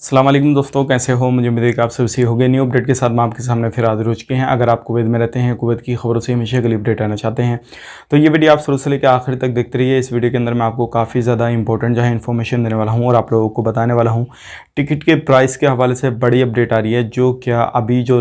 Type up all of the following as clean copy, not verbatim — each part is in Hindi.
अस्सलाम वालेकुम दोस्तों, कैसे हो? मुझे उम्मीद है कि आप सब सही हो गए। न्यू अपडेट के साथ मैं आपके सामने फिर हाजिर हो चुके हैं। अगर आप कुवैत में रहते हैं, कुवैत की खबरों से हमेशा अगली अपडेट आना चाहते हैं तो ये वीडियो आप शुरू से लेकर आखिर तक देखते रहिए। इस वीडियो के अंदर मैं आपको काफ़ी ज़्यादा इंपॉर्टेंट जो है इन्फॉर्मेशन देने वाला हूँ और आप लोगों को बताने वाला हूँ टिकट के प्राइस के हवाले से बड़ी अपडेट आ रही है। जो क्या अभी जो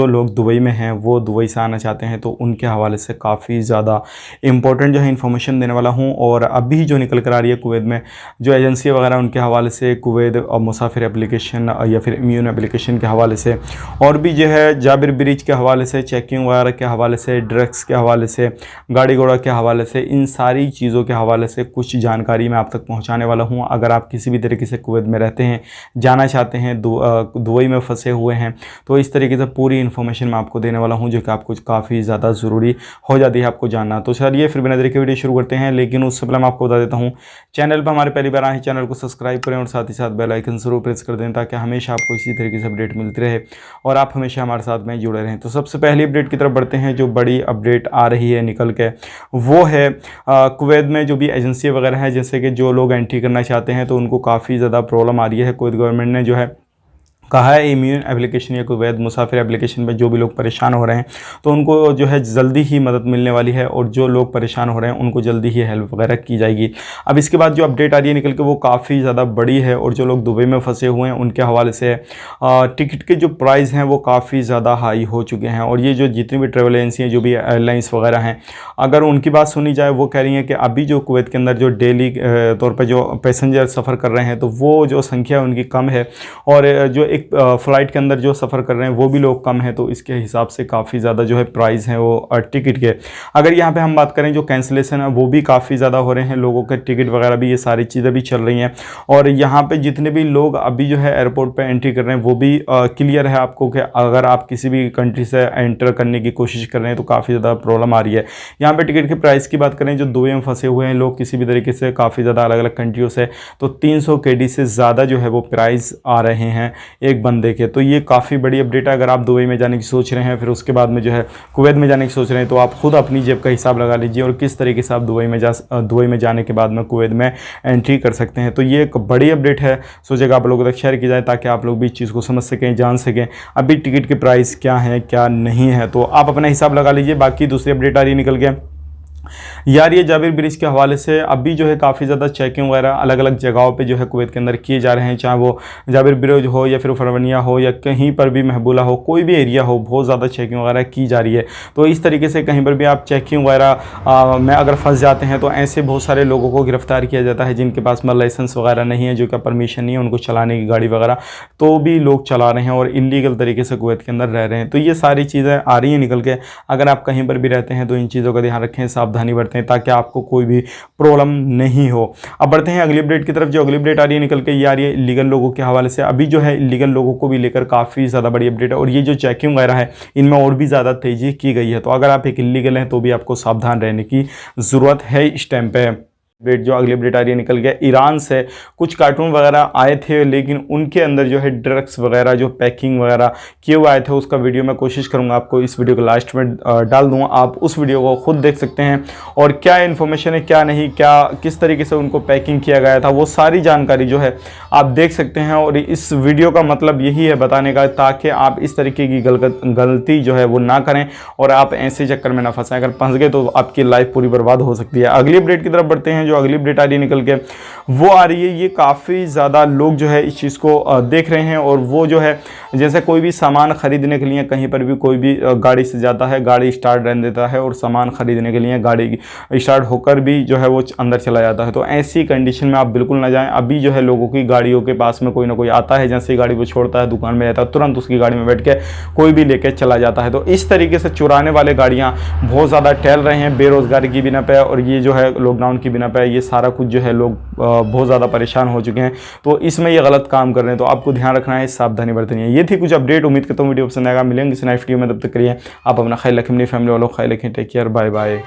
लोग दुबई में हैं वो दुबई से आना चाहते हैं तो उनके हवाले से काफ़ी ज़्यादा इंपॉर्टेंट जो है इन्फॉर्मेशन देने वाला हूँ। और अभी जो निकल कर आ रही है कुवैत में जो एजेंसी वगैरह उनके हवाले से कुवैत और मुसाफिर एप्लीकेशन या फिर इम्यून एप्लीकेशन के हवाले से, और भी जो है जाबिर ब्रिज के हवाले से, चेकिंग वगैरह के हवाले से, ड्रग्स के हवाले से, गाड़ी घोड़ा के हवाले से, इन सारी चीज़ों के हवाले से कुछ जानकारी मैं आप तक पहुंचाने वाला हूं। अगर आप किसी भी तरीके से कुवैत में रहते हैं, जाना चाहते हैं, दुबई में फंसे हुए हैं, तो इस तरीके से पूरी इन्फॉर्मेशन मैं आपको देने वाला हूँ जो कि आपको काफ़ी ज़्यादा ज़रूरी हो जाती है आपको जानना। तो चलिए फिर बिना देरी के वीडियो शुरू करते हैं। लेकिन उससे पहले मैं आपको बता देता हूँ, चैनल पर हमारे पहली बार आए चैनल को सब्सक्राइब करें और साथ ही साथ बेल आइकन जरूर प्रेस कर दें ताकि हमेशा आपको इसी तरीके से अपडेट मिलती रहे और आप हमेशा हमारे साथ में जुड़े रहें। तो सबसे पहली अपडेट की तरफ बढ़ते हैं। जो बड़ी अपडेट आ रही है निकल के वो है कुवैत में जो भी एजेंसी वगैरह है, जैसे कि जो लोग एंट्री करना चाहते हैं तो उनको काफ़ी ज़्यादा प्रॉब्लम आ रही है। कुवैत गवर्नमेंट ने जो है कहा है इम्यून एप्लीकेशन या कुवैत मुसाफिर एप्लीकेशन में जो भी लोग परेशान हो रहे हैं तो उनको जो है जल्दी ही मदद मिलने वाली है और जो लोग परेशान हो रहे हैं उनको जल्दी ही हेल्प वगैरह की जाएगी। अब इसके बाद जो अपडेट आ रही है निकल के वो काफ़ी ज़्यादा बड़ी है और जो लोग दुबई में फंसे हुए हैं उनके हवाले से टिकट के जो प्राइस हैं वो काफ़ी ज़्यादा हाई हो चुके हैं। और ये जो जितनी भी ट्रेवल एजेंसी हैं, जो भी एयरलाइंस वगैरह हैं, अगर उनकी बात सुनी जाए वो कह रही हैं कि अभी जो कुवैत के अंदर जो डेली तौर पर जो पैसेंजर सफ़र कर रहे हैं तो वो जो संख्या उनकी कम है और जो एक फ़्लाइट के अंदर जो सफ़र कर रहे हैं वो भी लोग कम हैं। तो इसके हिसाब से काफ़ी ज़्यादा जो है प्राइस हैं वो टिकट के। अगर यहाँ पे हम बात करें जो कैंसिलेशन है वो भी काफ़ी ज़्यादा हो रहे हैं, लोगों के टिकट वगैरह भी, ये सारी चीज़ें भी चल रही हैं। और यहाँ पे जितने भी लोग अभी जो है एयरपोर्ट पे एंट्री कर रहे हैं वो भी क्लियर है आपको कि अगर आप किसी भी कंट्री से एंटर करने की कोशिश कर रहे हैं तो काफ़ी ज़्यादा प्रॉब्लम आ रही है। यहाँ पर टिकट के प्राइस की बात करें, जो दुबई में फंसे हुए हैं लोग किसी भी तरीके से काफ़ी ज़्यादा अलग अलग कंट्रियों से, तो 300 KD से ज़्यादा जो है वो प्राइस आ रहे हैं एक बंदे के। तो ये काफ़ी बड़ी अपडेट है। अगर आप दुबई में जाने की सोच रहे हैं, फिर उसके बाद में जो है कुवैत में जाने की सोच रहे हैं, तो आप खुद अपनी जेब का हिसाब लगा लीजिए और किस तरीके से आप दुबई में जाने के बाद में कुवैत में एंट्री कर सकते हैं। तो ये एक बड़ी अपडेट है, सोचेगा आप लोगों तक शेयर की जाए ताकि आप लोग भी इस चीज़ को समझ सकें, जान सकें अभी टिकट के प्राइस क्या है क्या नहीं है। तो आप अपना हिसाब लगा लीजिए। बाकी दूसरी अपडेट आ रही है निकल के यार, ये जाबिर ब्रिज के हवाले से अभी जो है काफ़ी ज़्यादा चेकिंग वगैरह अलग अलग जगहों पे जो है कुवैत के अंदर किए जा रहे हैं, चाहे वो जाबिर ब्रिज हो या फिर फरवनिया हो या कहीं पर भी महबूला हो, कोई भी एरिया हो, बहुत ज़्यादा चेकिंग वगैरह की जा रही है। तो इस तरीके से कहीं पर भी आप चेकिंग वगैरह में अगर फंस जाते हैं तो ऐसे बहुत सारे लोगों को गिरफ्तार किया जाता है जिनके पास लाइसेंस वगैरह नहीं है, जो कि परमिशन नहीं है उनको चलाने की गाड़ी वगैरह, तो भी लोग चला रहे हैं और इलीगल तरीके से कुवैत के अंदर रह रहे हैं। तो ये सारी चीज़ें आ रही हैं निकल के। अगर आप कहीं पर भी रहते हैं तो इन चीज़ों का ध्यान रखें, सावधानी बरतें ताकि आपको कोई भी प्रॉब्लम नहीं हो। अब बढ़ते हैं अगली अपडेट की तरफ। जो अगली अपडेट आ रही है निकल के ये आ रही है इलीगल लोगों के हवाले से। अभी जो है इलीगल लोगों को भी लेकर काफ़ी ज़्यादा बड़ी अपडेट है और ये जो चेकिंग वगैरह है इनमें और भी ज़्यादा तेज़ी की गई है। तो अगर आप एक इलीगल हैं तो भी आपको सावधान रहने की ज़रूरत है इस टाइम पे। अपडेट जो अगली अपडेट आ रही है निकल गया ईरान से कुछ कार्टून वगैरह आए थे, लेकिन उनके अंदर जो है ड्रग्स वगैरह जो पैकिंग वगैरह किए हुए आए थे उसका वीडियो मैं कोशिश करूंगा आपको इस वीडियो को लास्ट में डाल दूंगा, आप उस वीडियो को खुद देख सकते हैं और क्या इन्फॉर्मेशन है क्या नहीं, क्या किस तरीके से उनको पैकिंग किया गया था, वो सारी जानकारी जो है आप देख सकते हैं। और इस वीडियो का मतलब यही है बताने का, ताकि आप इस तरीके की गलती जो है वो ना करें और आप ऐसे चक्कर में ना फंसें। अगर फंस गए तो आपकी लाइफ पूरी बर्बाद हो सकती है। अगली अपडेट की तरफ बढ़ते हैं। जो अगली अपडेट आ रही है निकल के वो आ रही है, ये काफ़ी ज़्यादा लोग जो है इस चीज़ को देख रहे हैं और वो जो है जैसे कोई भी सामान ख़रीदने के लिए कहीं पर भी कोई भी गाड़ी से जाता है, गाड़ी स्टार्ट रहने देता है और सामान ख़रीदने के लिए गाड़ी स्टार्ट होकर भी जो है वो अंदर चला जाता है। तो ऐसी कंडीशन में आप बिल्कुल ना जाएं। अभी जो है लोगों की गाड़ियों के पास में कोई ना कोई आता है, जैसे ही गाड़ी वो छोड़ता है दुकान में जाता है तुरंत उसकी गाड़ी में बैठ के कोई भी लेकर चला जाता है। तो इस तरीके से चुराने वाले गाड़ियाँ बहुत ज़्यादा टहल रहे हैं बेरोज़गारी की बिना पे, और ये जो है लॉकडाउन की बिना पे ये सारा कुछ जो है लोग बहुत ज़्यादा परेशान हो चुके हैं। तो इसमें ये गलत काम कर रहे हैं, तो आपको ध्यान रखना है, सावधानी बरतनी है। ये थी कुछ अपडेट। उम्मीद करता हूँ वीडियो पसंद आएगा। मिलेंगे इस नेक्स्ट वीडियो में, तब तक करिए आप अपना ख्याल रखें, अपनी फैमिली वालों का ख्याल रखें। Take care, bye bye.